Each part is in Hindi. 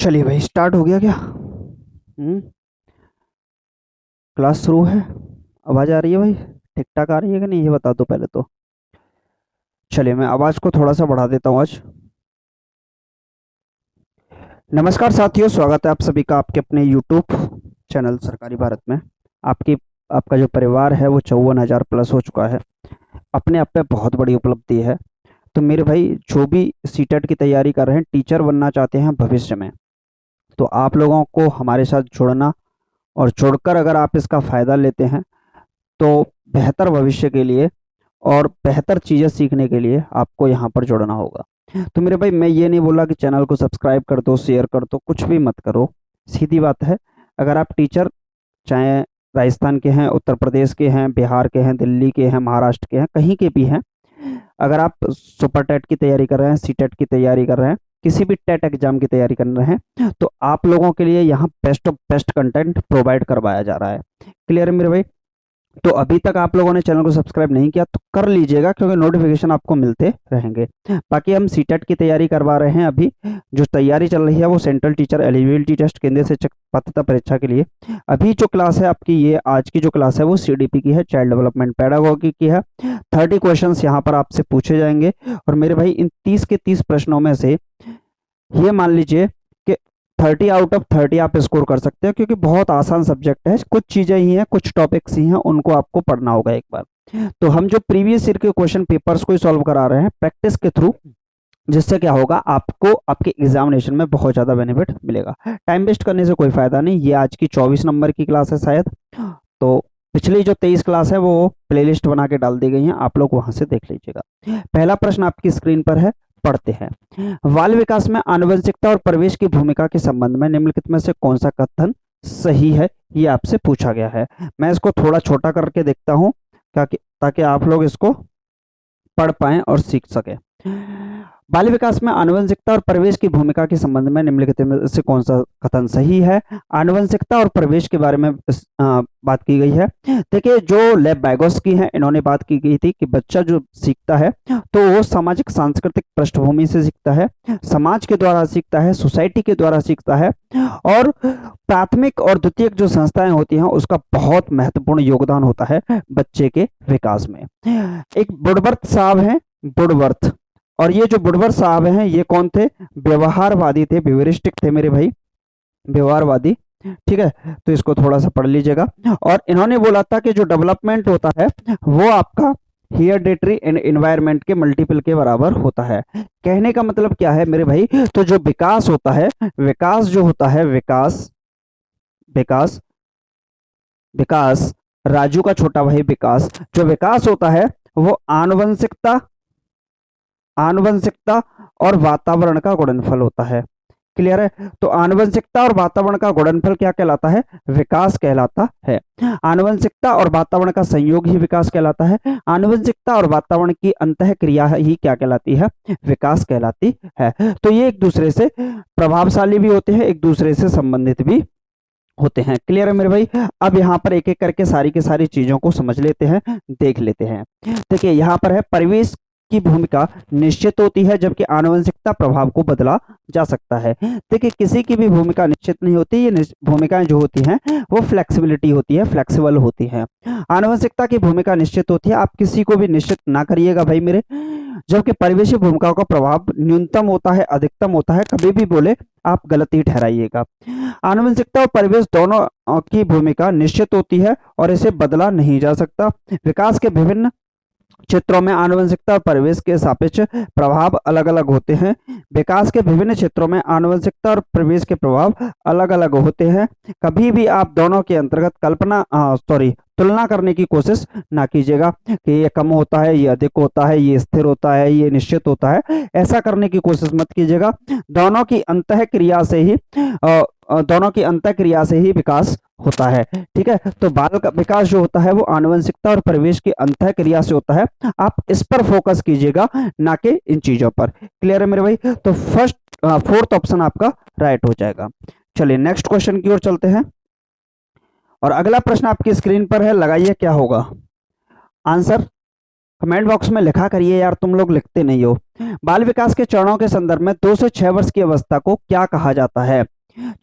चलिए भाई, स्टार्ट हो गया क्या? क्लास शुरू है। आवाज़ आ रही है भाई? ठीक ठाक आ रही है कि नहीं, ये बता दो पहले तो। चलिए, मैं आवाज़ को थोड़ा सा बढ़ा देता हूँ आज। नमस्कार साथियों, स्वागत है आप सभी का आपके अपने यूट्यूब चैनल सरकारी भारत में। आपकी आपका जो परिवार है वो 54,000 प्लस हो चुका है। अपने आप में बहुत बड़ी उपलब्धि है। तो मेरे भाई, जो भी सीटेट की तैयारी कर रहे हैं, टीचर बनना चाहते हैं भविष्य में, तो आप लोगों को हमारे साथ जुड़ना, और जुड़कर अगर आप इसका फ़ायदा लेते हैं तो बेहतर भविष्य के लिए और बेहतर चीज़ें सीखने के लिए आपको यहाँ पर जुड़ना होगा। तो मेरे भाई, मैं ये नहीं बोला कि चैनल को सब्सक्राइब कर दो, शेयर कर दो, कुछ भी मत करो। सीधी बात है, अगर आप टीचर, चाहे राजस्थान के हैं, उत्तर प्रदेश के हैं, बिहार के हैं, दिल्ली के हैं, महाराष्ट्र के हैं, कहीं के भी हैं, अगर आप सुपर टेट की तैयारी कर रहे हैं, सी टेट की तैयारी कर रहे हैं, किसी भी टेट एग्जाम की तैयारी कर रहे हैं, तो आप लोगों के लिए यहाँ best of best content provide करवाया जा रहा है। क्लियर है मेरे भाई? तो अभी तक आप लोगों ने चैनल को सब्सक्राइब नहीं किया तो कर लीजिएगा, क्योंकि नोटिफिकेशन आपको मिलते रहेंगे। बाकी हम सीटेट की तैयारी करवा रहे हैं। अभी जो तैयारी चल रही है वो सेंट्रल टीचर एलिजिबिलिटी टेस्ट, केंद्रीय शिक्षक पात्रता परीक्षा के लिए। अभी जो क्लास है आपकी, ये आज की जो क्लास है वो सीडीपी की है, चाइल्ड डेवलपमेंट पैडागोगी की है। 30 क्वेश्चंस यहाँ पर आपसे पूछे जाएंगे। और मेरे भाई, इन 30 के 30 प्रश्नों में से ये मान लीजिए कि 30 आउट ऑफ 30 आप स्कोर कर सकते हो, क्योंकि बहुत आसान सब्जेक्ट है। कुछ चीजें ही हैं, कुछ टॉपिक्स ही हैं, उनको आपको पढ़ना होगा एक बार। तो हम जो प्रीवियस ईयर के क्वेश्चन पेपर्स को सॉल्व करा रहे हैं प्रैक्टिस के थ्रू, जिससे क्या होगा, आपको आपके एग्जामिनेशन में बहुत ज्यादा बेनिफिट मिलेगा। टाइम वेस्ट करने से कोई फायदा नहीं। ये आज की 24 नंबर की क्लास है शायद, तो पिछली जो 23 क्लास है वो प्लेलिस्ट बना के डाल दी गई है, आप लोग वहां से देख लीजिएगा। पहला प्रश्न आपकी स्क्रीन पर है, पढ़ते हैं। बाल विकास में आनुवंशिकता और परिवेश की भूमिका के संबंध में निम्नलिखित में से कौन सा कथन सही है, ये आपसे पूछा गया है। मैं इसको थोड़ा छोटा करके देखता हूँ, ताकि आप लोग इसको पढ़ पाएं और सीख सके। बाल विकास में आनुवंशिकता और परिवेश की भूमिका के संबंध में निम्नलिखित में से कौन सा कथन सही है? आनुवंशिकता और परिवेश के बारे में बात की गई है। देखिए, जो लेब बैगोस्की हैं, इन्होंने बात की गई थी कि बच्चा जो सीखता है तो वो सामाजिक सांस्कृतिक पृष्ठभूमि से सीखता है, समाज के द्वारा सीखता है, सोसाइटी के द्वारा सीखता है, और प्राथमिक और द्वितीयक जो संस्थाएं होती हैं उसका बहुत महत्वपूर्ण योगदान होता है बच्चे के विकास में। एक वुडवर्थ साहब हैं, वुडवर्थ, और ये जो वुडवर्थ साहब हैं ये कौन थे? व्यवहारवादी थे, बिवरिस्टिक थे मेरे भाई, व्यवहारवादी। ठीक है, तो इसको थोड़ा सा पढ़ लीजिएगा। और इन्होंने बोला था कि जो डेवलपमेंट होता है वो आपका हेरिडिटरी एंड एनवायरनमेंट के मल्टीपल के बराबर होता है। कहने का मतलब क्या है मेरे भाई? तो जो विकास होता है, विकास जो होता है, विकास विकास विकास, राजू का छोटा भाई विकास, जो विकास होता है वो आनुवंशिकता आनुवंशिकता और वातावरण का गुणनफल होता है। क्लियर है? तो आनुवंशिकता और वातावरण का गुणनफल क्या कहलाता है? विकास कहलाता है। आनुवंशिकता और वातावरण का संयोग ही विकास कहलाता है। आनुवंशिकता और वातावरण की अंतः क्रिया ही क्या कहलाती है? विकास कहलाती है। तो ये एक दूसरे से प्रभावशाली भी होते हैं, एक दूसरे से संबंधित भी होते हैं। क्लियर है मेरे भाई? अब यहाँ पर एक एक करके सारी की सारी चीजों को समझ लेते हैं, देख लेते हैं। देखिए, यहाँ पर है, परिवेश की भूमिका निश्चित होती है जबकि आनुवंशिकता प्रभाव को बदला जा सकता है। देखिए, किसी की भी भूमिका निश्चित नहीं होती, ये भूमिकाएं जो होती हैं वो फ्लेक्सिबिलिटी होती है, फ्लेक्सिबल होती हैं। आनुवंशिकता की भूमिका निश्चित होती है, आप किसी को भी निश्चित ना करिएगा भाई मेरे। जबकि परिवेशी भूमिकाओं का प्रभाव न्यूनतम होता है, अधिकतम होता है, कभी भी बोले आप गलत ही ठहराइएगा। आनुवंशिकता और परिवेश दोनों की भूमिका निश्चित होती है और इसे बदला नहीं जा सकता। विकास के विभिन्न क्षेत्रों में आनुवंशिकता और परिवेश के सापेक्ष प्रभाव अलग अलग होते हैं। विकास के विभिन्न क्षेत्रों में आनुवंशिकता और परिवेश के प्रभाव अलग अलग होते हैं। कभी भी आप दोनों के अंतर्गत तुलना करने की कोशिश ना कीजिएगा कि ये कम होता है, ये अधिक होता है, ये स्थिर होता है, ये निश्चित होता है। ऐसा करने की कोशिश मत कीजिएगा। दोनों की अंतः क्रिया से ही विकास होता है। ठीक है, तो बाल का विकास जो होता है वो आनुवंशिकता और परिवेश की अंतः क्रिया से होता है। आप इस पर फोकस कीजिएगा, ना कि इन चीजों पर। क्लियर है मेरे भाई? तो फोर्थ ऑप्शन आपका राइट हो जाएगा। चलिए, नेक्स्ट क्वेश्चन की ओर चलते हैं। और अगला प्रश्न आपकी स्क्रीन पर है, लगाइए क्या होगा आंसर। कमेंट बॉक्स में लिखा करिए यार, तुम लोग लिखते नहीं हो। बाल विकास के चरणों के संदर्भ में 2 से 6 वर्ष की अवस्था को क्या कहा जाता है?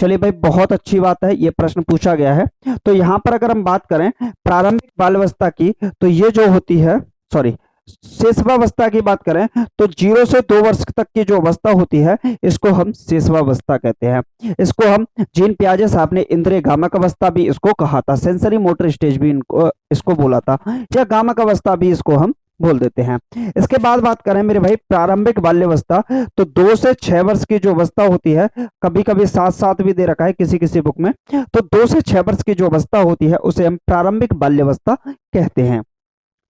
चलिए भाई, बहुत अच्छी बात है, ये प्रश्न पूछा गया है। तो यहाँ पर अगर हम बात करें प्रारंभिक बाल अवस्था की, तो ये जो होती है, सॉरी, शेषवावस्था की बात करें तो 0 से 2 वर्ष तक की जो अवस्था होती है इसको हम शेषवावस्था कहते हैं। इसको हम, जीन पियाजे साहब ने इंद्रिय गामक अवस्था भी इसको कहा था, सेंसरी मोटर स्टेज भी इनको इसको बोला था, या गामक अवस्था भी इसको हम बोल देते हैं। इसके बाद बात करें मेरे भाई प्रारंभिक बाल्यावस्था, तो 2 से 6 वर्ष की जो अवस्था होती है, कभी कभी 7 भी दे रखा है किसी किसी बुक में, तो 2 से 6 वर्ष की जो अवस्था होती है उसे हम प्रारंभिक बाल्यावस्था कहते हैं।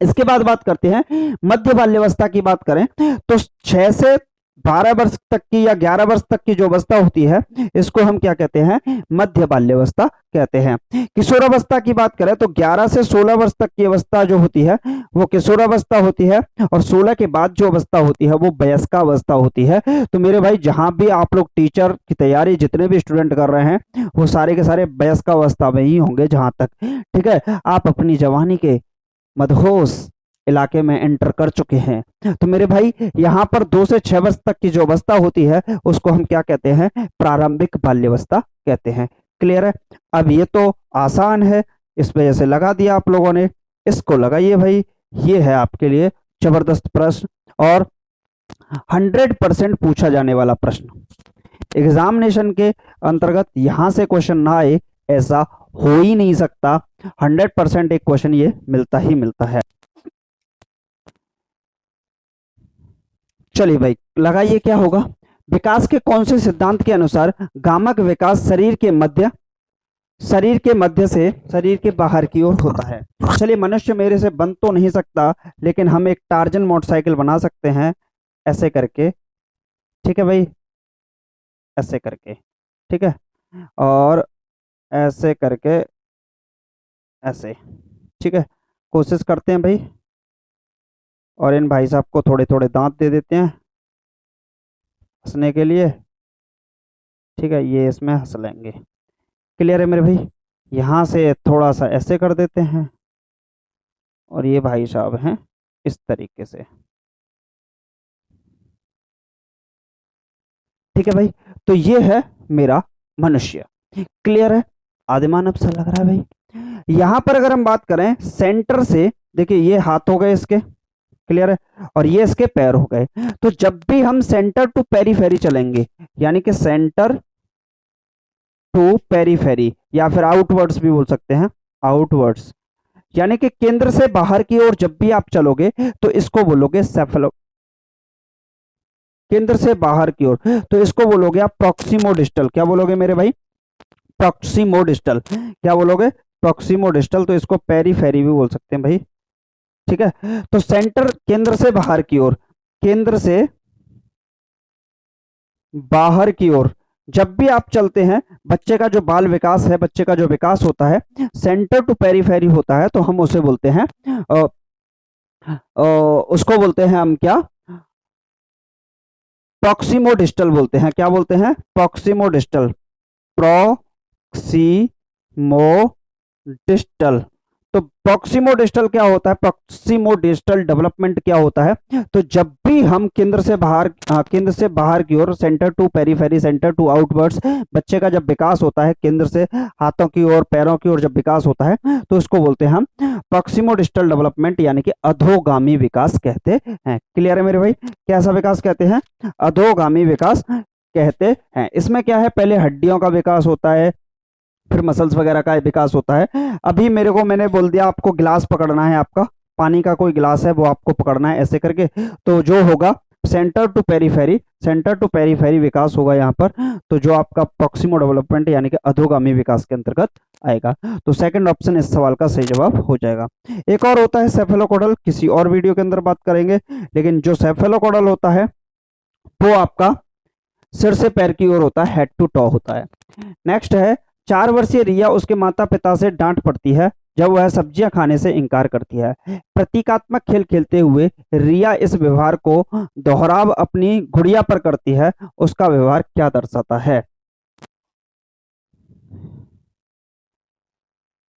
इसके बाद बात करते हैं मध्य बाल्यावस्था की। बात करें तो 6 से 12 वर्ष तक की या 11 वर्ष तक की जो अवस्था होती है इसको हम क्या कहते हैं? मध्य बाल्यावस्था कहते हैं। किशोरावस्था की बात करें तो 11 से 16 वर्ष तक की अवस्था जो होती है वो किशोरावस्था होती है, और 16 के बाद जो अवस्था होती है वो वयस्कावस्था होती है। तो मेरे भाई, जहां भी आप लोग टीचर की तैयारी जितने भी स्टूडेंट कर रहे हैं वो सारे के सारे वयस्कावस्था में ही होंगे जहां तक, ठीक है। आप अपनी जवानी के मदहोश इलाके में एंटर कर चुके हैं। तो मेरे भाई, यहाँ पर 2 से 6 वर्ष तक की जो अवस्था होती है उसको हम क्या कहते हैं? प्रारंभिक बाल्यावस्था कहते हैं। क्लियर है? अब ये तो आसान है, इस वजह से लगा दिया आप लोगों ने, इसको लगाइए भाई। ये है आपके लिए जबरदस्त प्रश्न, और 100% पूछा जाने वाला प्रश्न। एग्जामिनेशन के अंतर्गत यहां से क्वेश्चन ना आए ऐसा हो ही नहीं सकता। 100% एक क्वेश्चन ये मिलता ही मिलता है। चलिए भाई, लगाइए क्या होगा। विकास के कौन से सिद्धांत के अनुसार गामक विकास शरीर के मध्य से शरीर के बाहर की ओर होता है? चलिए, मनुष्य मेरे से बन तो नहीं सकता, लेकिन हम एक टार्जन मोटरसाइकिल बना सकते हैं ऐसे करके, ठीक है भाई, ऐसे करके, ठीक है, और ऐसे करके, ऐसे, ठीक है। कोशिश करते हैं भाई, और इन भाई साहब को थोड़े थोड़े दांत दे देते हैं हंसने के लिए, ठीक है, ये इसमें हंस लेंगे। क्लियर है मेरे भाई? यहाँ से थोड़ा सा ऐसे कर देते हैं, और ये भाई साहब हैं इस तरीके से, ठीक है भाई। तो ये है मेरा मनुष्य। क्लियर है? आदिमानव सा लग रहा है भाई। यहां पर अगर हम बात करें सेंटर से, देखिए ये हाथ हो गए इसके, क्लियर है, और ये इसके पैर हो गए। तो जब भी हम सेंटर टू पेरीफेरी चलेंगे, यानी कि सेंटर टू पेरीफेरी, या फिर आउटवर्ड्स भी बोल सकते हैं, आउटवर्ड्स, यानी कि केंद्र से बाहर की ओर जब भी आप चलोगे तो इसको बोलोगे सेफेलो, केंद्र से बाहर की ओर, तो इसको बोलोगे आप प्रॉक्सिमो डिस्टल। क्या बोलोगे मेरे भाई? Proximo distal. क्या बोलोगे? Proximo distal. तो इसको पेरीफेरी भी बोल सकते हैं भाई, ठीक है। तो सेंटर, केंद्र से बाहर की ओर, केंद्र से बाहर की ओर जब भी आप चलते हैं, बच्चे का जो बाल विकास है, बच्चे का जो विकास होता है सेंटर टू पेरीफेरी होता है, तो हम उसे बोलते हैं उसको बोलते हैं हम क्या? प्रॉक्सिमो डिस्टल बोलते हैं। क्या बोलते हैं? Proximo distal, proximo distal. तो प्रॉक्सिमो डिस्टल क्या होता है? प्रॉक्सिमो डिस्टल डेवलपमेंट क्या होता है? तो जब भी हम केंद्र से बाहर की ओर, centre to periphery, centre to outwards, बच्चे का जब विकास होता है केंद्र से हाथों की ओर, पैरों की ओर जब विकास होता है, तो उसको बोलते हैं हम प्रॉक्सिमो डिस्टल डेवलपमेंट, यानी कि अधोगामी विकास कहते हैं। क्लियर है मेरे भाई? कैसा विकास कहते हैं? अधोगामी विकास कहते हैं। इसमें क्या है? पहले हड्डियों का विकास होता है, फिर मसल्स वगैरह का विकास होता है। अभी मैंने बोल दिया आपको गिलास पकड़ना है, आपका पानी का कोई गिलास है वो आपको पकड़ना है ऐसे करके, तो जो होगा centre to periphery, centre to periphery विकास होगा यहाँ पर, तो जो आपका प्रॉक्सिमो डेवलपमेंट यानी कि अधोगामी विकास के अंतर्गत आएगा। तो सेकंड ऑप्शन इस सवाल का सही जवाब हो जाएगा। एक और होता है सेफेलोकोडल, किसी और वीडियो के अंदर बात करेंगे, लेकिन जो सेफेलोकोडल होता है वो आपका सिर से पैर की ओर होता है, हेड टू टॉ होता है। नेक्स्ट है 4 वर्षीय रिया उसके माता पिता से डांट पड़ती है जब वह सब्जियां खाने से इनकार करती है। प्रतीकात्मक खेल खेलते हुए रिया इस व्यवहार को दोहराव अपनी गुड़िया पर करती है, उसका व्यवहार क्या दर्शाता है?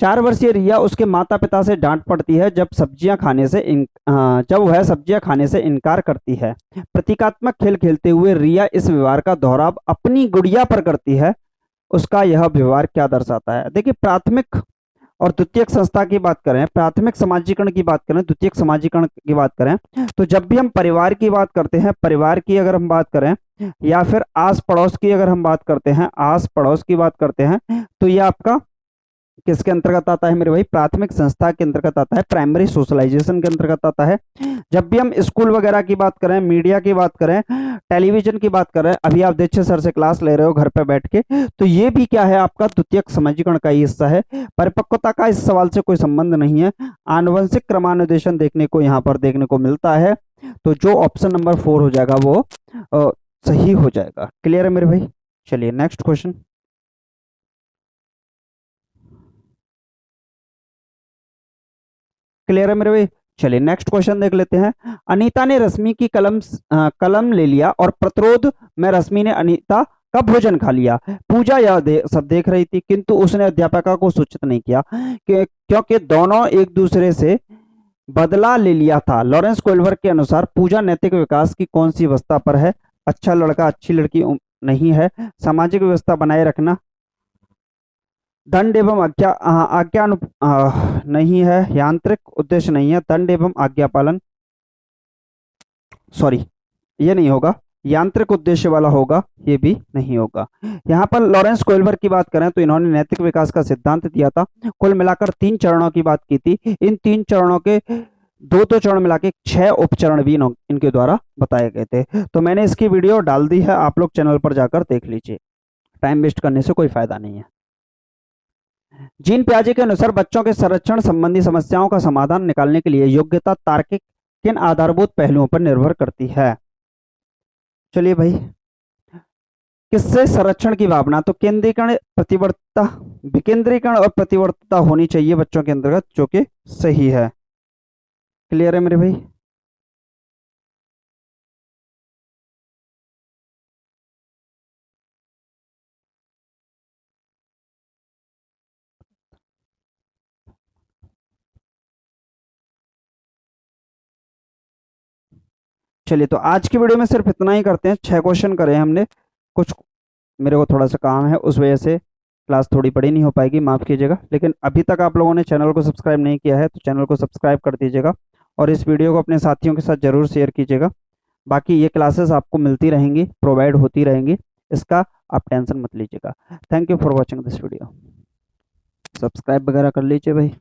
4 वर्षीय रिया उसके माता पिता से डांट पड़ती है जब वह सब्जियां खाने से इनकार करती है। प्रतीकात्मक खेल खेलते हुए रिया इस व्यवहार का दोहराव अपनी गुड़िया पर करती है। उसका यह व्यवहार क्या दर्शाता है? देखिए, प्राथमिक और द्वितीयक संस्था की बात करें, प्राथमिक समाजीकरण की बात करें, द्वितीयक समाजीकरण की बात करें, तो जब भी हम परिवार की बात करते हैं, परिवार की अगर हम बात करें या फिर आस पड़ोस की अगर हम बात करते हैं, आस पड़ोस की बात करते हैं, तो ये आपका किसके अंतर्गत आता है मेरे भाई? प्राथमिक संस्था के अंतर्गत आता है, प्राइमरी सोशलाइजेशन के अंतर्गत आता है। जब भी हम स्कूल वगैरह की बात करें, मीडिया की बात करें, टेलीविजन की बात करें, अभी आप दीक्षित सर से क्लास ले रहे हो घर पे बैठ के, तो ये भी क्या है? आपका द्वितीयक समाजीकरण का ही हिस्सा है। परिपक्वता का इस सवाल से कोई संबंध नहीं है। आनुवंशिक क्रमानुदेशन देखने को यहाँ पर देखने को मिलता है, तो जो ऑप्शन नंबर 4 हो जाएगा वो सही हो जाएगा। क्लियर है मेरे भाई? चलिए नेक्स्ट क्वेश्चन। क्लियर है मेरे भाई? चलिए नेक्स्ट क्वेश्चन देख लेते हैं। अनीता ने रश्मि की कलम ले लिया और प्रतिरोध में रश्मि ने अनीता का भोजन खा लिया। पूजा यह सब देख रही थी, किंतु उसने अध्यापिका को सूचित नहीं किया क्योंकि दोनों एक दूसरे से बदला ले लिया था। लॉरेंस कोइलबर्ग के अनुसार पूजा नैतिक विकास की कौन सी अवस्था पर है? अच्छा लड़का अच्छी लड़की नहीं है, सामाजिक व्यवस्था बनाए रखना, दंड एवं नहीं है, यांत्रिक उद्देश्य नहीं है, दंड एवं आज्ञा पालन, सॉरी ये नहीं होगा, यांत्रिक उद्देश्य वाला होगा, ये भी नहीं होगा। यहाँ पर लॉरेंस कोइलबर्ग की बात करें तो इन्होंने नैतिक विकास का सिद्धांत दिया था। कुल मिलाकर 3 चरणों की बात की थी। इन 3 चरणों के दो चरण मिला के 6 उपचरण भी इनके द्वारा बताए गए थे। तो मैंने इसकी वीडियो डाल दी है, आप लोग चैनल पर जाकर देख लीजिए, टाइम वेस्ट करने से कोई फायदा नहीं है। जीन पियाजे के अनुसार बच्चों के संरक्षण संबंधी समस्याओं का समाधान निकालने के लिए योग्यता तार्किक किन आधारभूत पहलुओं पर निर्भर करती है? चलिए भाई, किससे संरक्षण की भावना? तो केंद्रीकरण, प्रतिवर्तता, विकेंद्रीकरण और प्रतिवर्तता होनी चाहिए बच्चों के अंतर्गत, जो कि सही है। क्लियर है मेरे भाई? चलिए, तो आज की वीडियो में सिर्फ इतना ही करते हैं। 6 क्वेश्चन करे हमने, कुछ मेरे को थोड़ा सा काम है, उस वजह से क्लास थोड़ी बड़ी नहीं हो पाएगी, माफ़ कीजिएगा। लेकिन अभी तक आप लोगों ने चैनल को सब्सक्राइब नहीं किया है तो चैनल को सब्सक्राइब कर दीजिएगा और इस वीडियो को अपने साथियों के साथ ज़रूर शेयर कीजिएगा। बाकी ये क्लासेस आपको मिलती रहेंगी, प्रोवाइड होती रहेंगी, इसका आप टेंशन मत लीजिएगा। Thank you for watching this video. Subscribe वगैरह कर लीजिए भाई।